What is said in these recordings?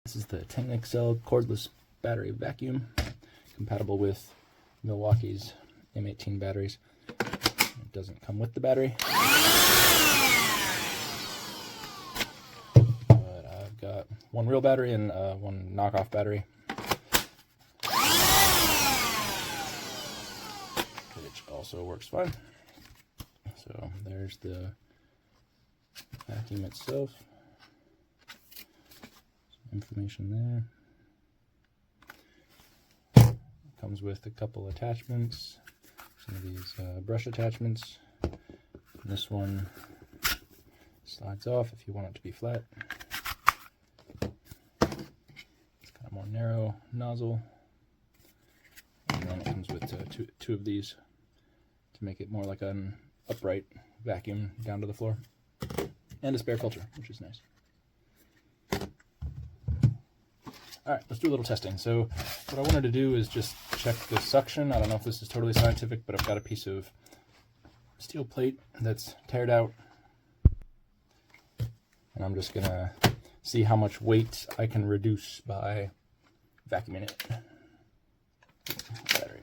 This is the TengXcel Cordless battery vacuum, compatible with Milwaukee's M18 batteries. It doesn't come with the battery, but I've got one real battery and one knockoff battery, which also works fine. So there's the vacuum itself. Information there. Comes with a couple attachments, some of these brush attachments. And this one slides off if you want it to be flat. It's got a more narrow nozzle, and then it comes with two of these to make it more like an upright vacuum down to the floor, and a spare filter, which is nice. Alright, let's do a little testing. So what I wanted to do is just check the suction. I don't know if this is totally scientific, but I've got a piece of steel plate that's teared out, and I'm just gonna see how much weight I can reduce by vacuuming it. Battery.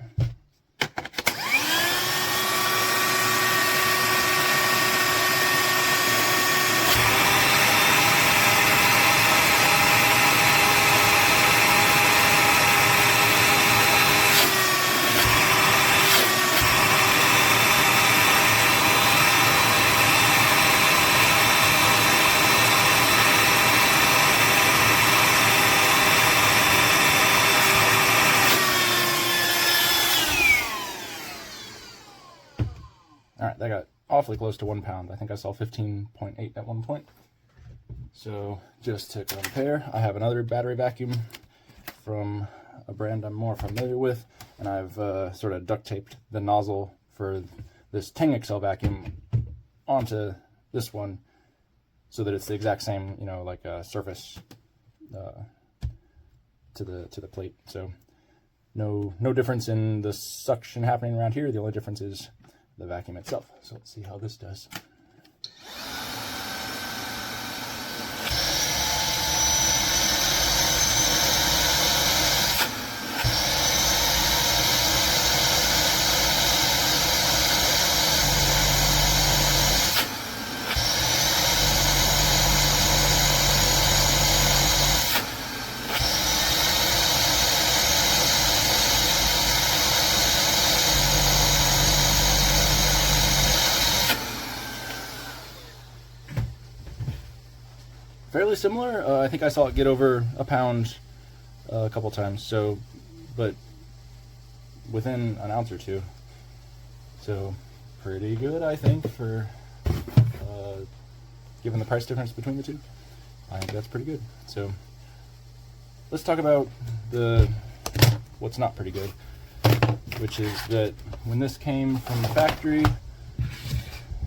Alright, that got awfully close to 1 pound. I think I saw 15.8 at one point. So just to compare, I have another battery vacuum from a brand I'm more familiar with, and I've sort of duct taped the nozzle for this TengXcel vacuum onto this one so that it's the exact same, you know, like surface to the plate. So no difference in the suction happening around here. The only difference is the vacuum itself. So let's see how this does. Fairly similar. I think I saw it get over a pound a couple times, so, but within an ounce or two. So pretty good, I think, for given the price difference between the two. I think that's pretty good. So let's talk about what's not pretty good, which is that when this came from the factory,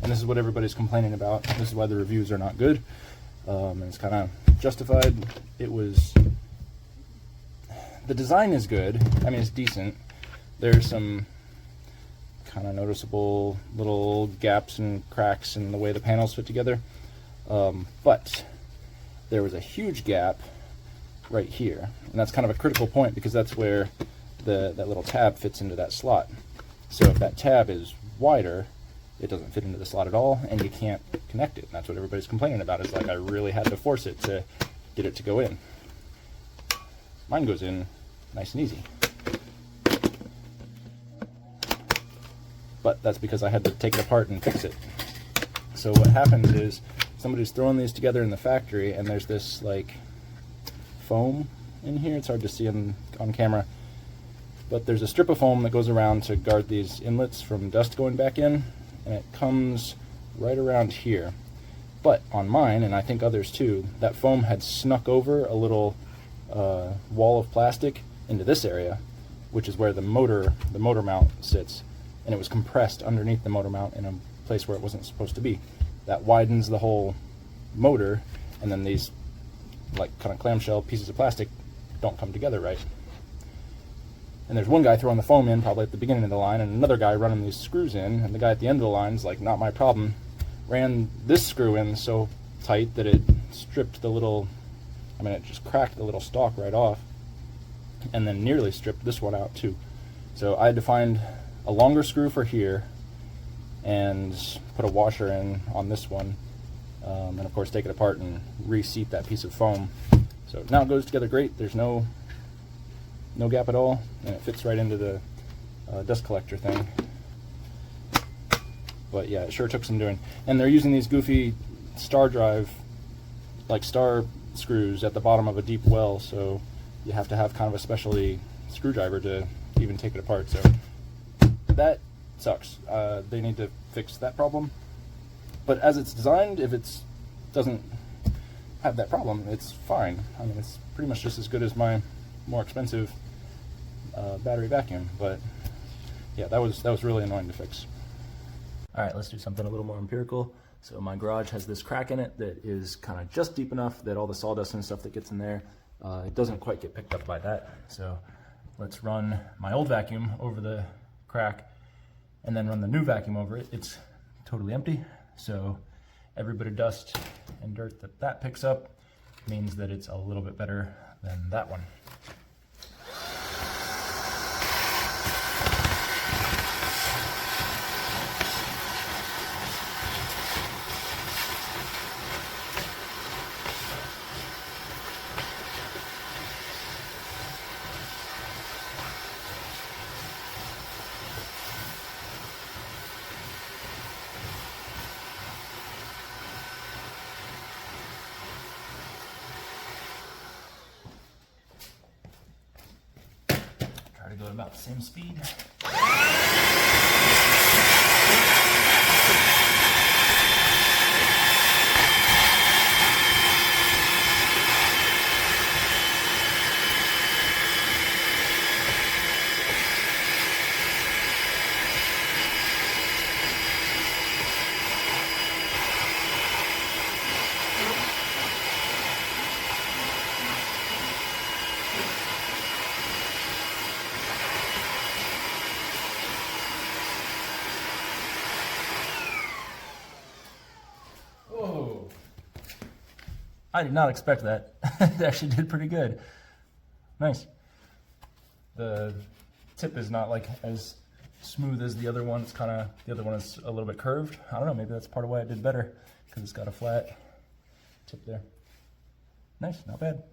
and this is what everybody's complaining about, this is why the reviews are not good. And it's kind of justified. The design is good. I mean, it's decent. There's some kind of noticeable little gaps and cracks in the way the panels fit together. But there was a huge gap right here. And that's kind of a critical point because that's where that little tab fits into that slot. So if that tab is wider, it doesn't fit into the slot at all, and you can't connect it. And that's what everybody's complaining about. It's like I really had to force it to get it to go in. Mine goes in nice and easy. But that's because I had to take it apart and fix it. So what happens is somebody's throwing these together in the factory, and there's this like foam in here. It's hard to see on camera. But there's a strip of foam that goes around to guard these inlets from dust going back in. And it comes right around here. But on mine, and I think others too, that foam had snuck over a little wall of plastic into this area, which is where the motor mount sits, and it was compressed underneath the motor mount in a place where it wasn't supposed to be. That widens the whole motor, and then these like kind of clamshell pieces of plastic don't come together right. And there's one guy throwing the foam in probably at the beginning of the line, and another guy running these screws in, and the guy at the end of the line is like, not my problem, ran this screw in so tight that it stripped the little I mean, it just cracked the little stalk right off, and then nearly stripped this one out too. So I had to find a longer screw for here and put a washer in on this one, and of course take it apart and reseat that piece of foam. So now it goes together great. There's no gap at all, and it fits right into the dust collector thing. But yeah, it sure took some doing. And they're using these goofy star drive, like star screws at the bottom of a deep well, so you have to have kind of a specialty screwdriver to even take it apart. So that sucks. They need to fix that problem. But as it's designed, if it doesn't have that problem, it's fine. I mean, it's pretty much just as good as my more expensive battery vacuum. But yeah, that was really annoying to fix. All right, let's do something a little more empirical. So my garage has this crack in it that is kind of just deep enough that all the sawdust and stuff that gets in there, it doesn't quite get picked up by that. So let's run my old vacuum over the crack and then run the new vacuum over it. It's totally empty. So every bit of dust and dirt that picks up means that it's a little bit better than that one. Try to go at about the same speed. Whoa. I did not expect that. It actually did pretty good. Nice. The tip is not like as smooth as the other one. It's kind of, the other one is a little bit curved. I don't know, maybe that's part of why it did better, because it's got a flat tip there. Nice, not bad.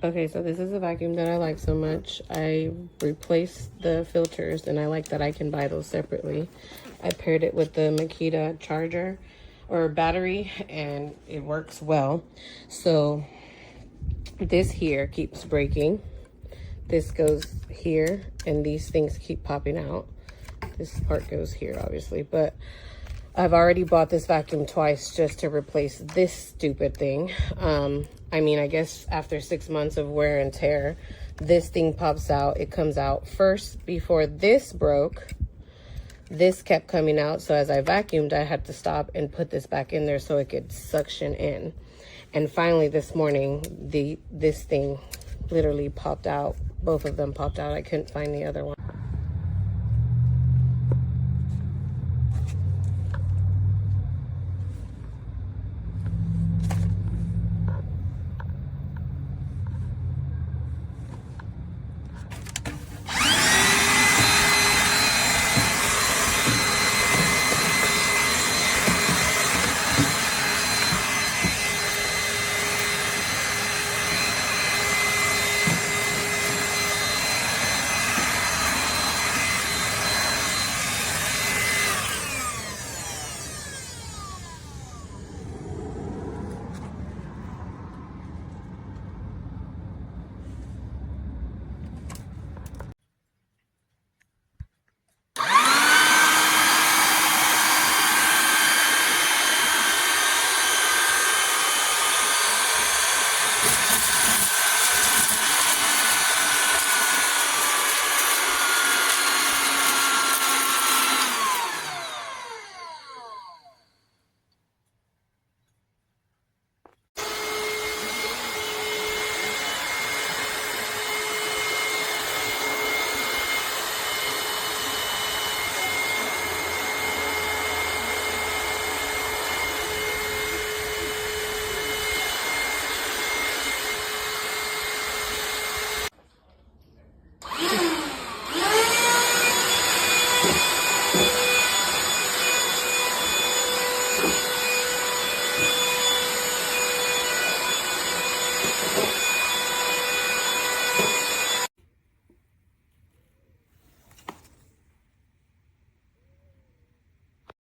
Okay, so this is a vacuum that I like so much. I replaced the filters, and I like that I can buy those separately. I paired it with the Makita charger or battery, and it works well. So this here keeps breaking. This goes here, and these things keep popping out. This part goes here, obviously, but I've already bought this vacuum twice just to replace this stupid thing. I mean, I guess after 6 months of wear and tear, this thing pops out. It comes out first. Before this broke, this kept coming out. So as I vacuumed, I had to stop and put this back in there so it could suction in. And finally this morning, this thing literally popped out. Both of them popped out. I couldn't find the other one.